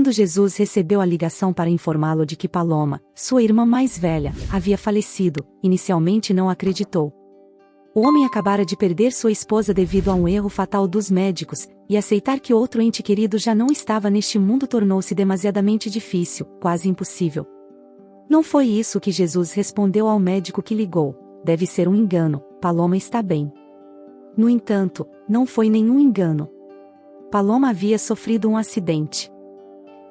Quando Jesus recebeu a ligação para informá-lo de que Paloma, sua irmã mais velha, havia falecido, inicialmente não acreditou. O homem acabara de perder sua esposa devido a um erro fatal dos médicos, e aceitar que outro ente querido já não estava neste mundo tornou-se demasiadamente difícil, quase impossível. Não foi isso que Jesus respondeu ao médico que ligou: deve ser um engano, Paloma está bem. No entanto, não foi nenhum engano. Paloma havia sofrido um acidente.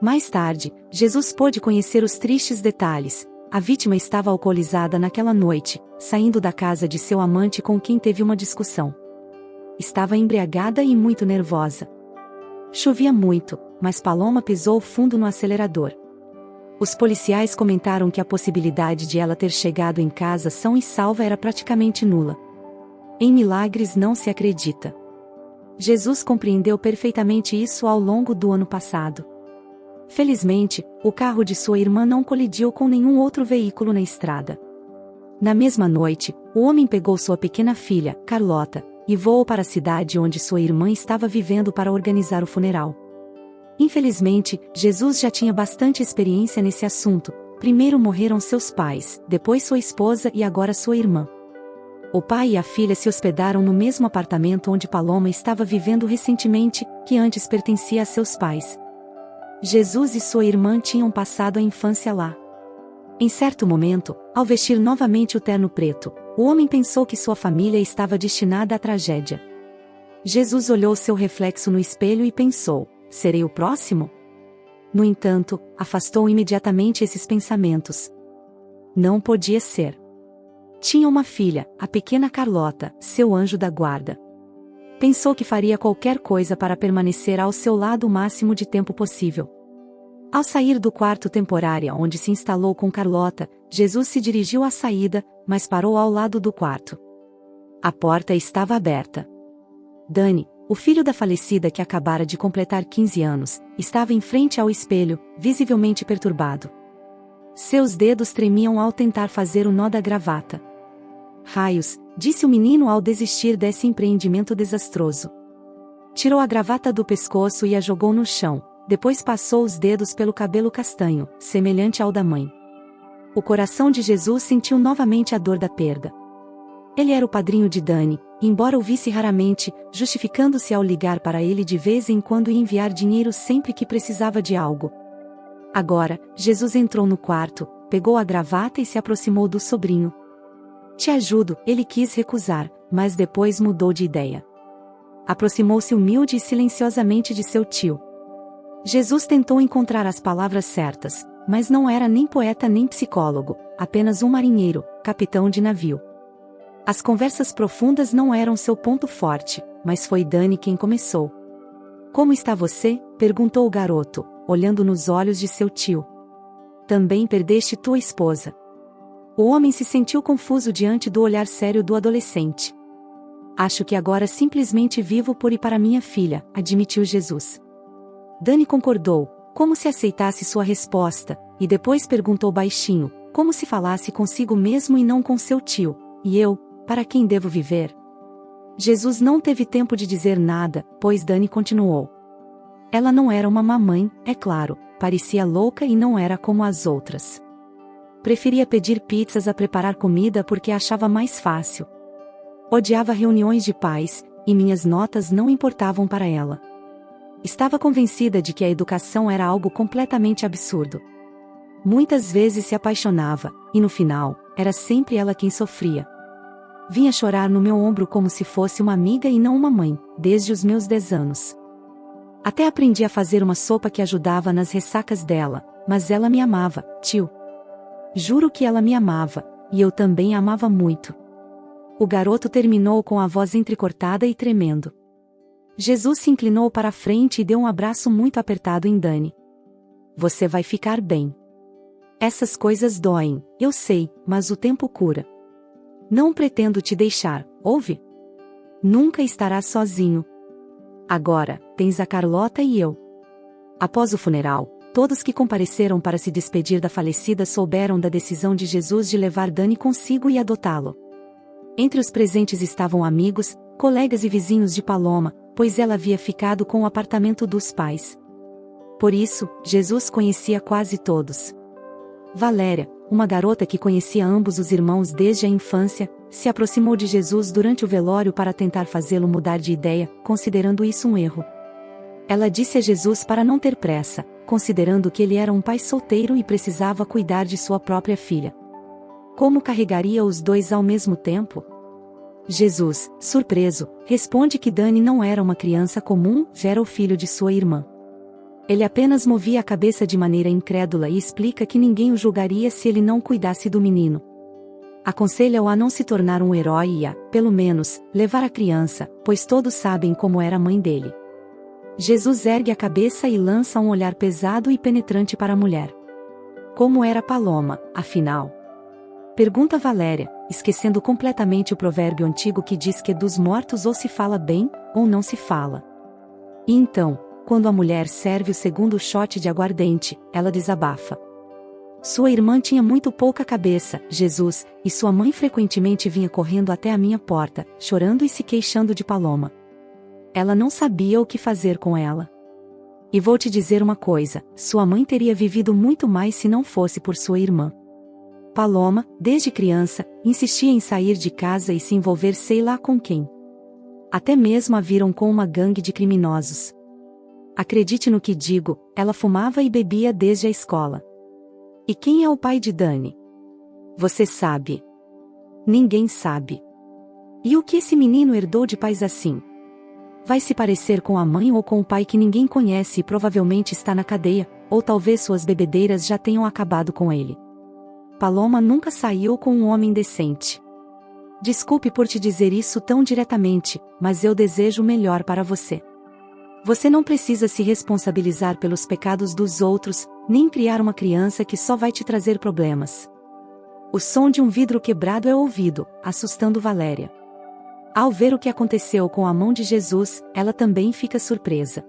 Mais tarde, Jesus pôde conhecer os tristes detalhes. A vítima estava alcoolizada naquela noite, saindo da casa de seu amante com quem teve uma discussão. Estava embriagada e muito nervosa. Chovia muito, mas Paloma pisou fundo no acelerador. Os policiais comentaram que a possibilidade de ela ter chegado em casa sã e salva era praticamente nula. Em milagres não se acredita. Jesus compreendeu perfeitamente isso ao longo do ano passado. Felizmente, o carro de sua irmã não colidiu com nenhum outro veículo na estrada. Na mesma noite, o homem pegou sua pequena filha, Carlota, e voou para a cidade onde sua irmã estava vivendo para organizar o funeral. Infelizmente, Jesus já tinha bastante experiência nesse assunto. Primeiro morreram seus pais, depois sua esposa e agora sua irmã. O pai e a filha se hospedaram no mesmo apartamento onde Paloma estava vivendo recentemente, que antes pertencia a seus pais. Jesus e sua irmã tinham passado a infância lá. Em certo momento, ao vestir novamente o terno preto, o homem pensou que sua família estava destinada à tragédia. Jesus olhou seu reflexo no espelho e pensou: serei o próximo? No entanto, afastou imediatamente esses pensamentos. Não podia ser. Tinha uma filha, a pequena Carlota, seu anjo da guarda. Pensou que faria qualquer coisa para permanecer ao seu lado o máximo de tempo possível. Ao sair do quarto temporário onde se instalou com Carlota, Jesus se dirigiu à saída, mas parou ao lado do quarto. A porta estava aberta. Dani, o filho da falecida que acabara de completar 15 anos, estava em frente ao espelho, visivelmente perturbado. Seus dedos tremiam ao tentar fazer o nó da gravata. Raios, disse o menino ao desistir desse empreendimento desastroso. Tirou a gravata do pescoço e a jogou no chão, depois passou os dedos pelo cabelo castanho, semelhante ao da mãe. O coração de Jesus sentiu novamente a dor da perda. Ele era o padrinho de Dani, embora o visse raramente, justificando-se ao ligar para ele de vez em quando e enviar dinheiro sempre que precisava de algo. Agora, Jesus entrou no quarto, pegou a gravata e se aproximou do sobrinho. Te ajudo, ele quis recusar, mas depois mudou de ideia. Aproximou-se humilde e silenciosamente de seu tio. Jesus tentou encontrar as palavras certas, mas não era nem poeta nem psicólogo, apenas um marinheiro, capitão de navio. As conversas profundas não eram seu ponto forte, mas foi Dani quem começou. Como está você? Perguntou o garoto, olhando nos olhos de seu tio. Também perdeste tua esposa. O homem se sentiu confuso diante do olhar sério do adolescente. Acho que agora simplesmente vivo por e para minha filha, admitiu Jesus. Dani concordou, como se aceitasse sua resposta, e depois perguntou baixinho, como se falasse consigo mesmo e não com seu tio: e eu, para quem devo viver? Jesus não teve tempo de dizer nada, pois Dani continuou. Ela não era uma mamãe, é claro, parecia louca e não era como as outras. Preferia pedir pizzas a preparar comida porque achava mais fácil. Odiava reuniões de pais, e minhas notas não importavam para ela. Estava convencida de que a educação era algo completamente absurdo. Muitas vezes se apaixonava, e no final, era sempre ela quem sofria. Vinha chorar no meu ombro como se fosse uma amiga e não uma mãe, desde os meus 10 anos. Até aprendi a fazer uma sopa que ajudava nas ressacas dela, mas ela me amava, tio. Juro que ela me amava, e eu também a amava muito. O garoto terminou com a voz entrecortada e tremendo. Jesus se inclinou para a frente e deu um abraço muito apertado em Dani. Você vai ficar bem. Essas coisas doem, eu sei, mas o tempo cura. Não pretendo te deixar, ouve? Nunca estarás sozinho. Agora, tens a Carlota e eu. Após o funeral, todos que compareceram para se despedir da falecida souberam da decisão de Jesus de levar Dani consigo e adotá-lo. Entre os presentes estavam amigos, colegas e vizinhos de Paloma, pois ela havia ficado com o apartamento dos pais. Por isso, Jesus conhecia quase todos. Valéria, uma garota que conhecia ambos os irmãos desde a infância, se aproximou de Jesus durante o velório para tentar fazê-lo mudar de ideia, considerando isso um erro. Ela disse a Jesus para não ter pressa, considerando que ele era um pai solteiro e precisava cuidar de sua própria filha. Como carregaria os dois ao mesmo tempo? Jesus, surpreso, responde que Dani não era uma criança comum, era o filho de sua irmã. Ele apenas movia a cabeça de maneira incrédula e explica que ninguém o julgaria se ele não cuidasse do menino. Aconselha-o a não se tornar um herói e a, pelo menos, levar a criança, pois todos sabem como era a mãe dele. Jesus ergue a cabeça e lança um olhar pesado e penetrante para a mulher. Como era Paloma, afinal? Pergunta Valéria, esquecendo completamente o provérbio antigo que diz que dos mortos ou se fala bem, ou não se fala. E então, quando a mulher serve o segundo shot de aguardente, ela desabafa. Sua irmã tinha muito pouca cabeça, Jesus, e sua mãe frequentemente vinha correndo até a minha porta, chorando e se queixando de Paloma. Ela não sabia o que fazer com ela. E vou te dizer uma coisa, sua mãe teria vivido muito mais se não fosse por sua irmã. Paloma, desde criança, insistia em sair de casa e se envolver sei lá com quem. Até mesmo a viram com uma gangue de criminosos. Acredite no que digo, ela fumava e bebia desde a escola. E quem é o pai de Dani? Você sabe. Ninguém sabe. E o que esse menino herdou de pais assim? Vai se parecer com a mãe ou com o pai que ninguém conhece e provavelmente está na cadeia, ou talvez suas bebedeiras já tenham acabado com ele. Paloma nunca saiu com um homem decente. Desculpe por te dizer isso tão diretamente, mas eu desejo o melhor para você. Você não precisa se responsabilizar pelos pecados dos outros, nem criar uma criança que só vai te trazer problemas. O som de um vidro quebrado é ouvido, assustando Valéria. Ao ver o que aconteceu com a mão de Jesus, ela também fica surpresa.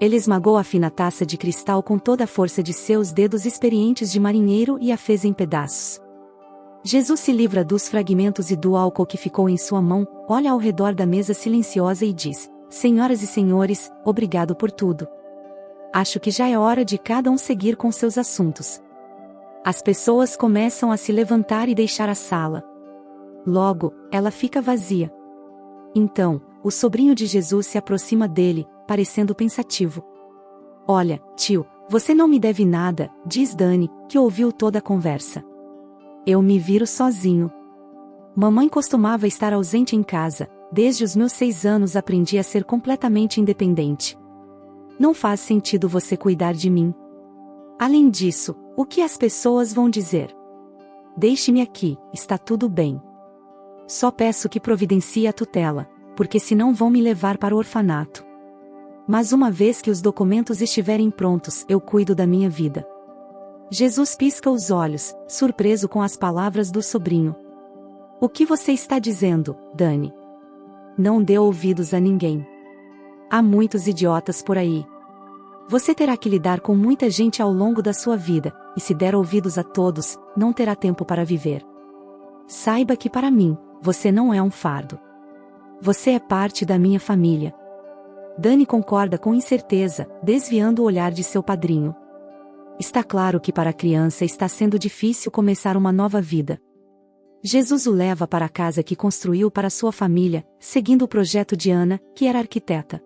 Ele esmagou a fina taça de cristal com toda a força de seus dedos experientes de marinheiro e a fez em pedaços. Jesus se livra dos fragmentos e do álcool que ficou em sua mão, olha ao redor da mesa silenciosa e diz: Senhoras e senhores, obrigado por tudo. Acho que já é hora de cada um seguir com seus assuntos. As pessoas começam a se levantar e deixar a sala. Logo, ela fica vazia. Então, o sobrinho de Jesus se aproxima dele, parecendo pensativo. Olha, tio, você não me deve nada, diz Dani, que ouviu toda a conversa. Eu me viro sozinho. Mamãe costumava estar ausente em casa. Desde os meus 6 anos aprendi a ser completamente independente. Não faz sentido você cuidar de mim. Além disso, o que as pessoas vão dizer? Deixe-me aqui, está tudo bem. Só peço que providencie a tutela, porque senão vão me levar para o orfanato. Mas uma vez que os documentos estiverem prontos, eu cuido da minha vida. Jesus pisca os olhos, surpreso com as palavras do sobrinho. O que você está dizendo, Dani? Não dê ouvidos a ninguém. Há muitos idiotas por aí. Você terá que lidar com muita gente ao longo da sua vida, e se der ouvidos a todos, não terá tempo para viver. Saiba que para mim, você não é um fardo. Você é parte da minha família. Dani concorda com incerteza, desviando o olhar de seu padrinho. Está claro que para a criança está sendo difícil começar uma nova vida. Jesus o leva para a casa que construiu para sua família, seguindo o projeto de Ana, que era arquiteta.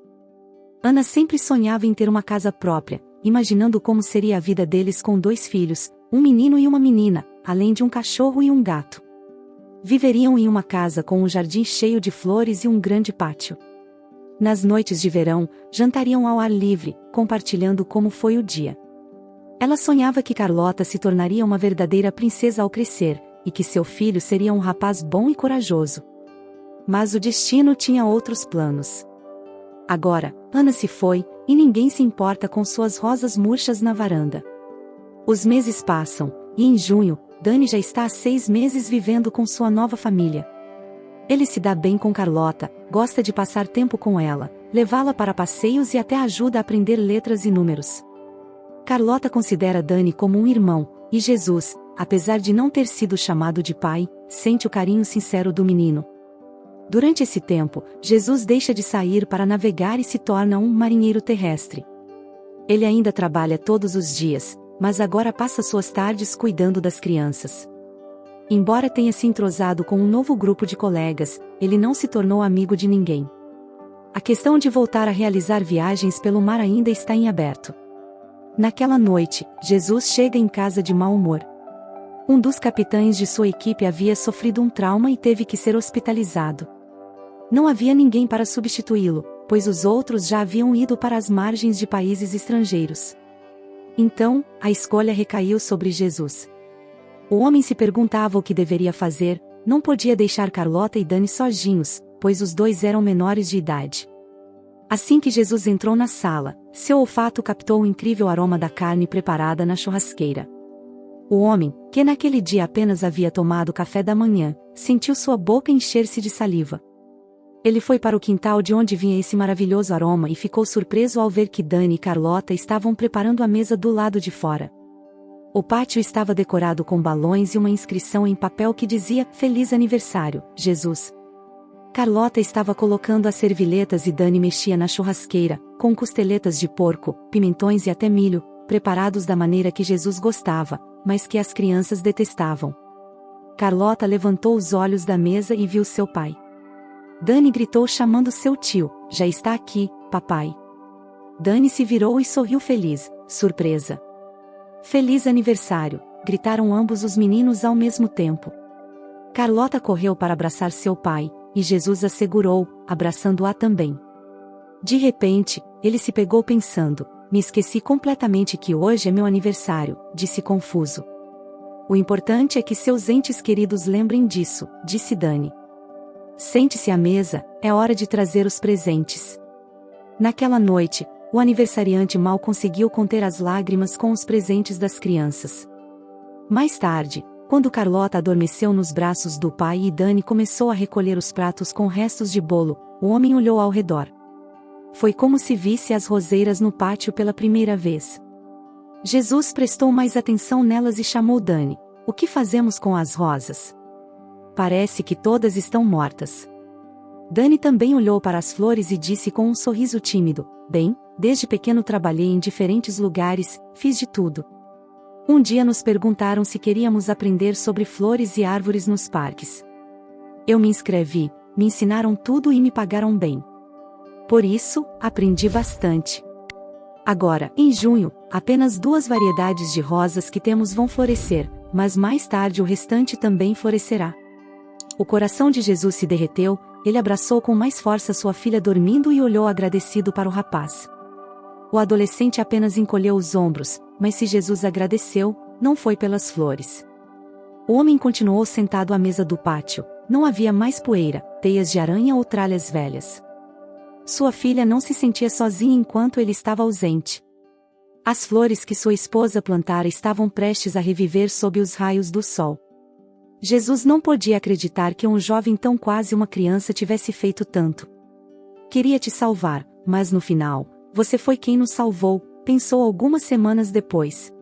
Ana sempre sonhava em ter uma casa própria, imaginando como seria a vida deles com 2 filhos, um menino e uma menina, além de um cachorro e um gato. Viveriam em uma casa com um jardim cheio de flores e um grande pátio. Nas noites de verão, jantariam ao ar livre, compartilhando como foi o dia. Ela sonhava que Carlota se tornaria uma verdadeira princesa ao crescer, e que seu filho seria um rapaz bom e corajoso. Mas o destino tinha outros planos. Agora, Ana se foi, e ninguém se importa com suas rosas murchas na varanda. Os meses passam, e em junho, Dani já está há 6 meses vivendo com sua nova família. Ele se dá bem com Carlota, gosta de passar tempo com ela, levá-la para passeios e até ajuda a aprender letras e números. Carlota considera Dani como um irmão, e Jesus, apesar de não ter sido chamado de pai, sente o carinho sincero do menino. Durante esse tempo, Jesus deixa de sair para navegar e se torna um marinheiro terrestre. Ele ainda trabalha todos os dias, mas agora passa suas tardes cuidando das crianças. Embora tenha se entrosado com um novo grupo de colegas, ele não se tornou amigo de ninguém. A questão de voltar a realizar viagens pelo mar ainda está em aberto. Naquela noite, Jesus chega em casa de mau humor. Um dos capitães de sua equipe havia sofrido um trauma e teve que ser hospitalizado. Não havia ninguém para substituí-lo, pois os outros já haviam ido para as margens de países estrangeiros. Então, a escolha recaiu sobre Jesus. O homem se perguntava o que deveria fazer, não podia deixar Carlota e Dani sozinhos, pois os dois eram menores de idade. Assim que Jesus entrou na sala, seu olfato captou o incrível aroma da carne preparada na churrasqueira. O homem, que naquele dia apenas havia tomado café da manhã, sentiu sua boca encher-se de saliva. Ele foi para o quintal de onde vinha esse maravilhoso aroma e ficou surpreso ao ver que Dani e Carlota estavam preparando a mesa do lado de fora. O pátio estava decorado com balões e uma inscrição em papel que dizia: "Feliz aniversário, Jesus". Carlota estava colocando as serviletas e Dani mexia na churrasqueira, com costeletas de porco, pimentões e até milho, preparados da maneira que Jesus gostava, mas que as crianças detestavam. Carlota levantou os olhos da mesa e viu seu pai. Dani gritou chamando seu tio: "Já está aqui, papai". Dani se virou e sorriu feliz, surpresa. "Feliz aniversário", gritaram ambos os meninos ao mesmo tempo. Carlota correu para abraçar seu pai, e Jesus a segurou, abraçando-a também. De repente, ele se pegou pensando: "Me esqueci completamente que hoje é meu aniversário", disse confuso. "O importante é que seus entes queridos lembrem disso", disse Dani. "Sente-se à mesa, é hora de trazer os presentes". Naquela noite, o aniversariante mal conseguiu conter as lágrimas com os presentes das crianças. Mais tarde, quando Carlota adormeceu nos braços do pai e Dani começou a recolher os pratos com restos de bolo, o homem olhou ao redor. Foi como se visse as roseiras no pátio pela primeira vez. Jesus prestou mais atenção nelas e chamou Dani: "O que fazemos com as rosas? Parece que todas estão mortas". Dani também olhou para as flores e disse com um sorriso tímido: "Bem, desde pequeno trabalhei em diferentes lugares, fiz de tudo. Um dia nos perguntaram se queríamos aprender sobre flores e árvores nos parques. Eu me inscrevi, me ensinaram tudo e me pagaram bem. Por isso, aprendi bastante. Agora, em junho, apenas 2 variedades de rosas que temos vão florescer, mas mais tarde o restante também florescerá". O coração de Jesus se derreteu, ele abraçou com mais força sua filha dormindo e olhou agradecido para o rapaz. O adolescente apenas encolheu os ombros, mas se Jesus agradeceu, não foi pelas flores. O homem continuou sentado à mesa do pátio, não havia mais poeira, teias de aranha ou tralhas velhas. Sua filha não se sentia sozinha enquanto ele estava ausente. As flores que sua esposa plantara estavam prestes a reviver sob os raios do sol. Jesus não podia acreditar que um jovem tão quase uma criança tivesse feito tanto. "Queria te salvar, mas no final, você foi quem nos salvou", pensou algumas semanas depois.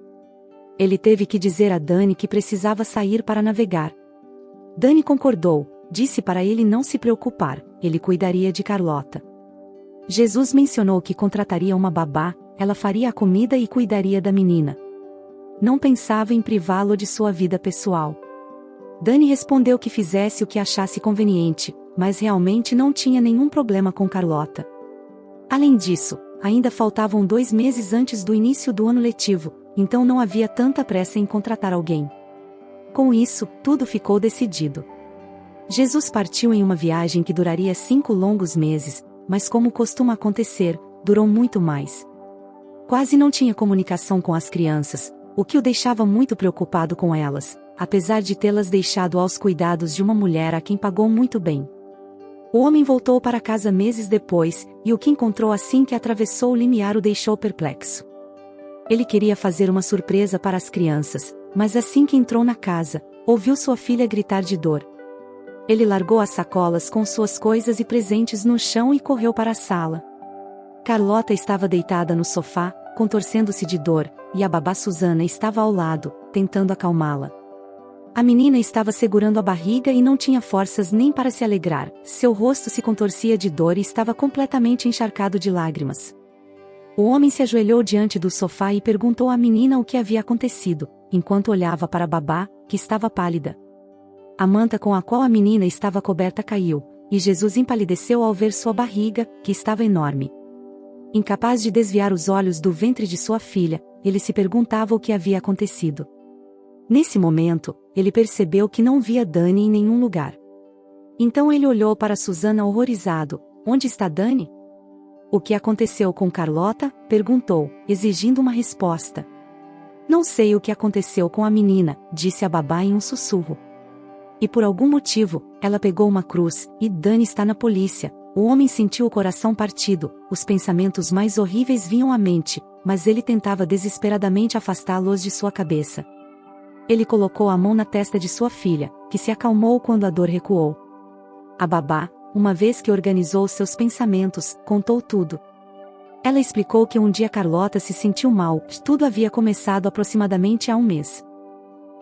Ele teve que dizer a Dani que precisava sair para navegar. Dani concordou, disse para ele não se preocupar, ele cuidaria de Carlota. Jesus mencionou que contrataria uma babá, ela faria a comida e cuidaria da menina. Não pensava em privá-lo de sua vida pessoal. Dani respondeu que fizesse o que achasse conveniente, mas realmente não tinha nenhum problema com Carlota. Além disso, ainda faltavam 2 meses antes do início do ano letivo, então não havia tanta pressa em contratar alguém. Com isso, tudo ficou decidido. Jesus partiu em uma viagem que duraria 5 longos meses, mas como costuma acontecer, durou muito mais. Quase não tinha comunicação com as crianças, o que o deixava muito preocupado com elas, apesar de tê-las deixado aos cuidados de uma mulher a quem pagou muito bem. O homem voltou para casa meses depois, e o que encontrou assim que atravessou o limiar o deixou perplexo. Ele queria fazer uma surpresa para as crianças, mas assim que entrou na casa, ouviu sua filha gritar de dor. Ele largou as sacolas com suas coisas e presentes no chão e correu para a sala. Carlota estava deitada no sofá, contorcendo-se de dor, e a babá Susana estava ao lado, tentando acalmá-la. A menina estava segurando a barriga e não tinha forças nem para se alegrar, seu rosto se contorcia de dor e estava completamente encharcado de lágrimas. O homem se ajoelhou diante do sofá e perguntou à menina o que havia acontecido, enquanto olhava para Babá, que estava pálida. A manta com a qual a menina estava coberta caiu, e Jesus empalideceu ao ver sua barriga, que estava enorme. Incapaz de desviar os olhos do ventre de sua filha, ele se perguntava o que havia acontecido. Nesse momento, ele percebeu que não via Dani em nenhum lugar. Então ele olhou para Susana horrorizado. Onde está Dani? O que aconteceu com Carlota? Perguntou, exigindo uma resposta. Não sei o que aconteceu com a menina, disse a babá em um sussurro. E por algum motivo, ela pegou uma cruz, e Dani está na polícia. O homem sentiu o coração partido, os pensamentos mais horríveis vinham à mente, mas ele tentava desesperadamente afastá-los de sua cabeça. Ele colocou a mão na testa de sua filha, que se acalmou quando a dor recuou. A babá, uma vez que organizou seus pensamentos, contou tudo. Ela explicou que um dia Carlota se sentiu mal, tudo havia começado aproximadamente há um mês.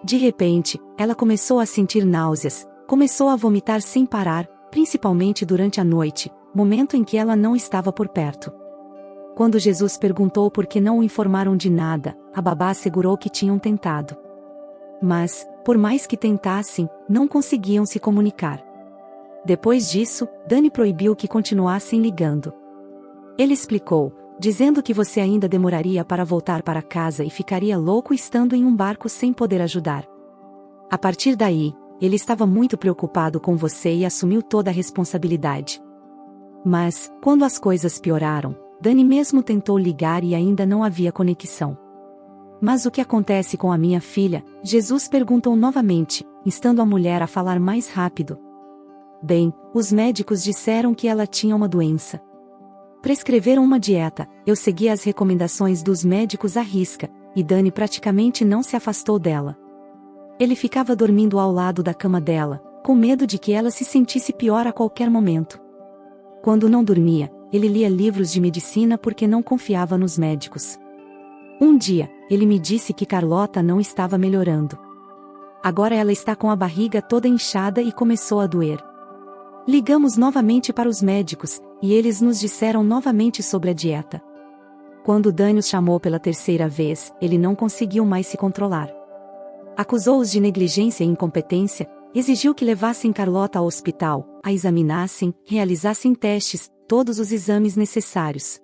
De repente, ela começou a sentir náuseas, começou a vomitar sem parar, principalmente durante a noite, momento em que ela não estava por perto. Quando Jesus perguntou por que não o informaram de nada, a babá assegurou que tinham tentado. Mas, por mais que tentassem, não conseguiam se comunicar. Depois disso, Dani proibiu que continuassem ligando. Ele explicou, dizendo que você ainda demoraria para voltar para casa e ficaria louco estando em um barco sem poder ajudar. A partir daí, ele estava muito preocupado com você e assumiu toda a responsabilidade. Mas, quando as coisas pioraram, Dani mesmo tentou ligar e ainda não havia conexão. Mas o que acontece com a minha filha? Jesus perguntou novamente, instando a mulher a falar mais rápido. Bem, os médicos disseram que ela tinha uma doença. Prescreveram uma dieta, eu segui as recomendações dos médicos à risca, e Dani praticamente não se afastou dela. Ele ficava dormindo ao lado da cama dela, com medo de que ela se sentisse pior a qualquer momento. Quando não dormia, ele lia livros de medicina porque não confiava nos médicos. Um dia, ele me disse que Carlota não estava melhorando. Agora ela está com a barriga toda inchada e começou a doer. Ligamos novamente para os médicos, e eles nos disseram novamente sobre a dieta. Quando Dani os chamou pela terceira vez, ele não conseguiu mais se controlar. Acusou-os de negligência e incompetência, exigiu que levassem Carlota ao hospital, a examinassem, realizassem testes, todos os exames necessários.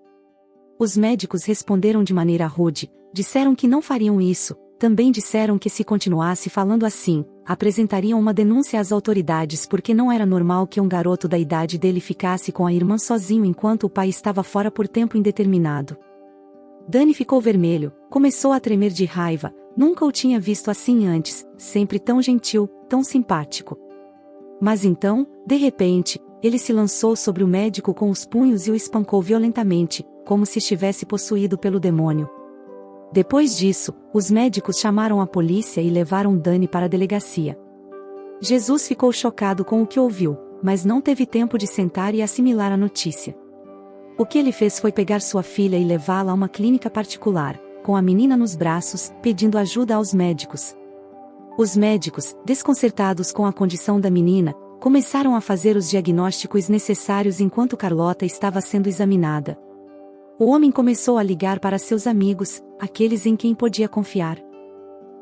Os médicos responderam de maneira rude, disseram que não fariam isso, também disseram que se continuasse falando assim, apresentariam uma denúncia às autoridades porque não era normal que um garoto da idade dele ficasse com a irmã sozinho enquanto o pai estava fora por tempo indeterminado. Dani ficou vermelho, começou a tremer de raiva, nunca o tinha visto assim antes, sempre tão gentil, tão simpático. Mas então, de repente, ele se lançou sobre o médico com os punhos e o espancou violentamente, como se estivesse possuído pelo demônio. Depois disso, os médicos chamaram a polícia e levaram Dani para a delegacia. Jesus ficou chocado com o que ouviu, mas não teve tempo de sentar e assimilar a notícia. O que ele fez foi pegar sua filha e levá-la a uma clínica particular, com a menina nos braços, pedindo ajuda aos médicos. Os médicos, desconcertados com a condição da menina, começaram a fazer os diagnósticos necessários enquanto Carlota estava sendo examinada. O homem começou a ligar para seus amigos, aqueles em quem podia confiar.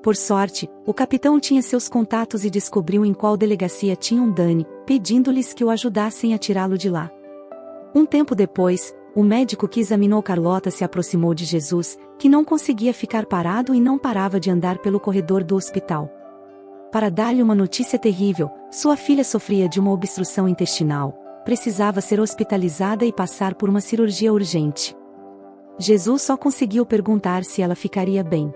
Por sorte, o capitão tinha seus contatos e descobriu em qual delegacia tinham Dani, pedindo-lhes que o ajudassem a tirá-lo de lá. Um tempo depois, o médico que examinou Carlota se aproximou de Jesus, que não conseguia ficar parado e não parava de andar pelo corredor do hospital. Para dar-lhe uma notícia terrível, sua filha sofria de uma obstrução intestinal, precisava ser hospitalizada e passar por uma cirurgia urgente. Jesus só conseguiu perguntar se ela ficaria bem.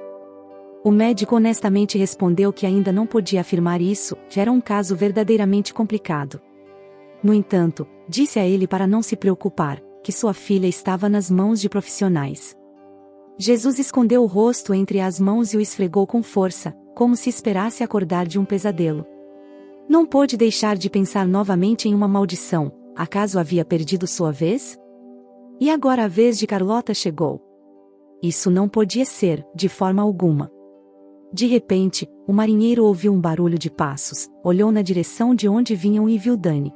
O médico honestamente respondeu que ainda não podia afirmar isso, já era um caso verdadeiramente complicado. No entanto, disse a ele para não se preocupar, que sua filha estava nas mãos de profissionais. Jesus escondeu o rosto entre as mãos e o esfregou com força, como se esperasse acordar de um pesadelo. Não pôde deixar de pensar novamente em uma maldição, acaso havia perdido sua vez? E agora a vez de Carlota chegou. Isso não podia ser, de forma alguma. De repente, o marinheiro ouviu um barulho de passos, olhou na direção de onde vinham e viu Dani.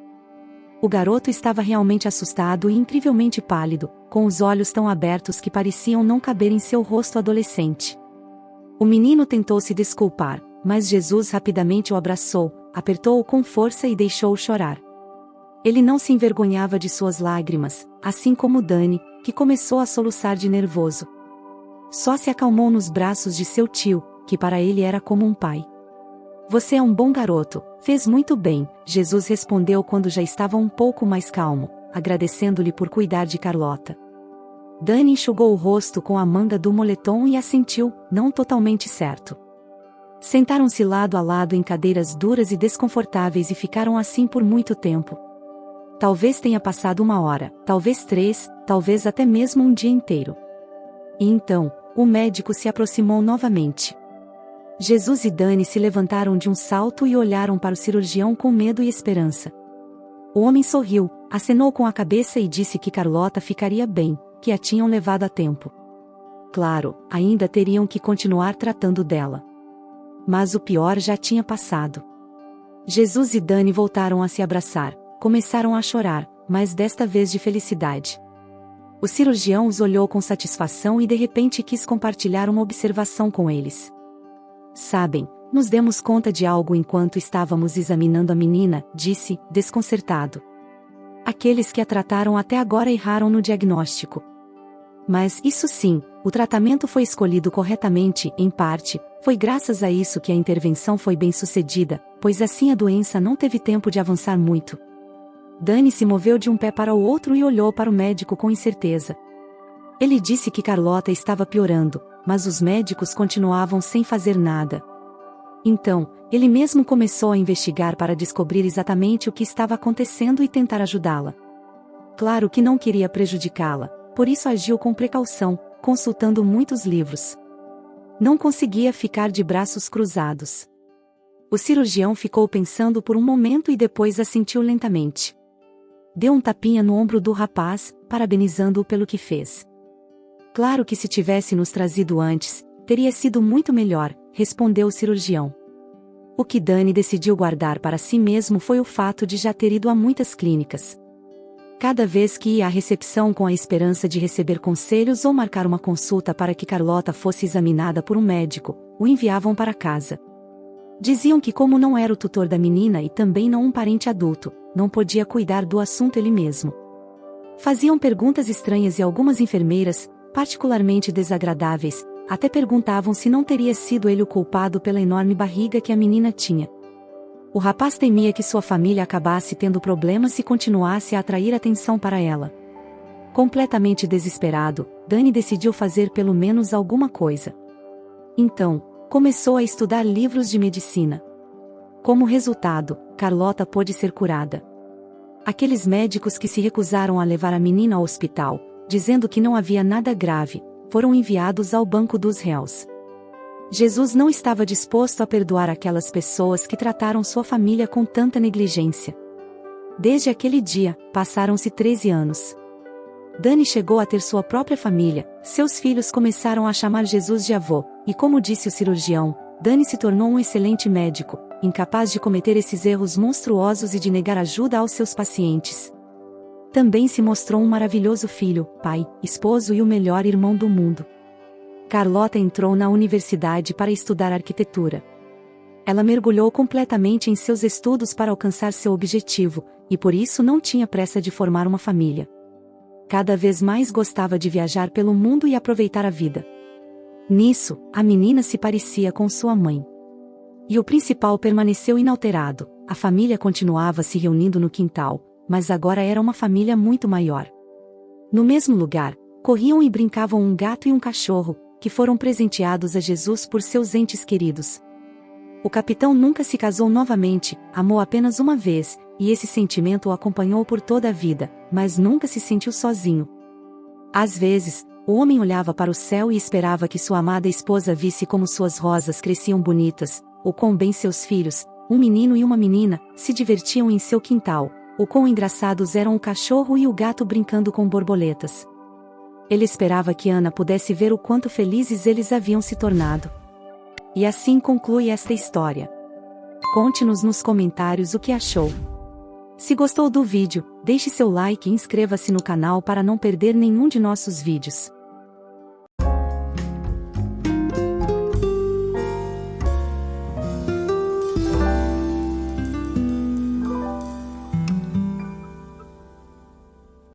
O garoto estava realmente assustado e incrivelmente pálido, com os olhos tão abertos que pareciam não caber em seu rosto adolescente. O menino tentou se desculpar, mas Jesus rapidamente o abraçou, apertou-o com força e deixou-o chorar. Ele não se envergonhava de suas lágrimas, assim como Dani, que começou a soluçar de nervoso. Só se acalmou nos braços de seu tio, que para ele era como um pai. Você é um bom garoto, fez muito bem, Jesus respondeu quando já estava um pouco mais calmo, agradecendo-lhe por cuidar de Carlota. Dani enxugou o rosto com a manga do moletom e assentiu, não totalmente certo. Sentaram-se lado a lado em cadeiras duras e desconfortáveis e ficaram assim por muito tempo. Talvez tenha passado 1 hora, talvez 3, talvez até mesmo um dia inteiro. E então, o médico se aproximou novamente. Jesus e Dani se levantaram de um salto e olharam para o cirurgião com medo e esperança. O homem sorriu, acenou com a cabeça e disse que Carlota ficaria bem, que a tinham levado a tempo. Claro, ainda teriam que continuar tratando dela. Mas o pior já tinha passado. Jesus e Dani voltaram a se abraçar, começaram a chorar, mas desta vez de felicidade. O cirurgião os olhou com satisfação e de repente quis compartilhar uma observação com eles. Sabem, nos demos conta de algo enquanto estávamos examinando a menina, disse, desconcertado. Aqueles que a trataram até agora erraram no diagnóstico. Mas, isso sim, o tratamento foi escolhido corretamente, em parte, foi graças a isso que a intervenção foi bem sucedida, pois assim a doença não teve tempo de avançar muito. Dani se moveu de um pé para o outro e olhou para o médico com incerteza. Ele disse que Carlota estava piorando, mas os médicos continuavam sem fazer nada. Então, ele mesmo começou a investigar para descobrir exatamente o que estava acontecendo e tentar ajudá-la. Claro que não queria prejudicá-la, por isso agiu com precaução, consultando muitos livros. Não conseguia ficar de braços cruzados. O cirurgião ficou pensando por um momento e depois assentiu lentamente. Deu um tapinha no ombro do rapaz, parabenizando-o pelo que fez. Claro que se tivesse nos trazido antes, teria sido muito melhor, respondeu o cirurgião. O que Dani decidiu guardar para si mesmo foi o fato de já ter ido a muitas clínicas. Cada vez que ia à recepção com a esperança de receber conselhos ou marcar uma consulta para que Carlota fosse examinada por um médico, o enviavam para casa. Diziam que como não era o tutor da menina e também não um parente adulto, não podia cuidar do assunto ele mesmo. Faziam perguntas estranhas e algumas enfermeiras, particularmente desagradáveis, até perguntavam se não teria sido ele o culpado pela enorme barriga que a menina tinha. O rapaz temia que sua família acabasse tendo problemas se continuasse a atrair atenção para ela. Completamente desesperado, Dani decidiu fazer pelo menos alguma coisa. Então, começou a estudar livros de medicina. Como resultado, Carlota pôde ser curada. Aqueles médicos que se recusaram a levar a menina ao hospital, dizendo que não havia nada grave, foram enviados ao banco dos réus. Jesus não estava disposto a perdoar aquelas pessoas que trataram sua família com tanta negligência. Desde aquele dia, passaram-se 13 anos. Dani chegou a ter sua própria família, seus filhos começaram a chamar Jesus de avô, e como disse o cirurgião, Dani se tornou um excelente médico, incapaz de cometer esses erros monstruosos e de negar ajuda aos seus pacientes. Também se mostrou um maravilhoso filho, pai, esposo e o melhor irmão do mundo. Carlota entrou na universidade para estudar arquitetura. Ela mergulhou completamente em seus estudos para alcançar seu objetivo, e por isso não tinha pressa de formar uma família. Cada vez mais gostava de viajar pelo mundo e aproveitar a vida. Nisso, a menina se parecia com sua mãe. E o principal permaneceu inalterado, a família continuava se reunindo no quintal, mas agora era uma família muito maior. No mesmo lugar, corriam e brincavam um gato e um cachorro, que foram presenteados a Jesus por seus entes queridos. O capitão nunca se casou novamente, amou apenas uma vez, e esse sentimento o acompanhou por toda a vida, mas nunca se sentiu sozinho. Às vezes, o homem olhava para o céu e esperava que sua amada esposa visse como suas rosas cresciam bonitas, ou quão bem seus filhos, um menino e uma menina, se divertiam em seu quintal, ou quão engraçados eram o cachorro e o gato brincando com borboletas. Ele esperava que Ana pudesse ver o quanto felizes eles haviam se tornado. E assim conclui esta história. Conte-nos nos comentários o que achou. Se gostou do vídeo, deixe seu like e inscreva-se no canal para não perder nenhum de nossos vídeos.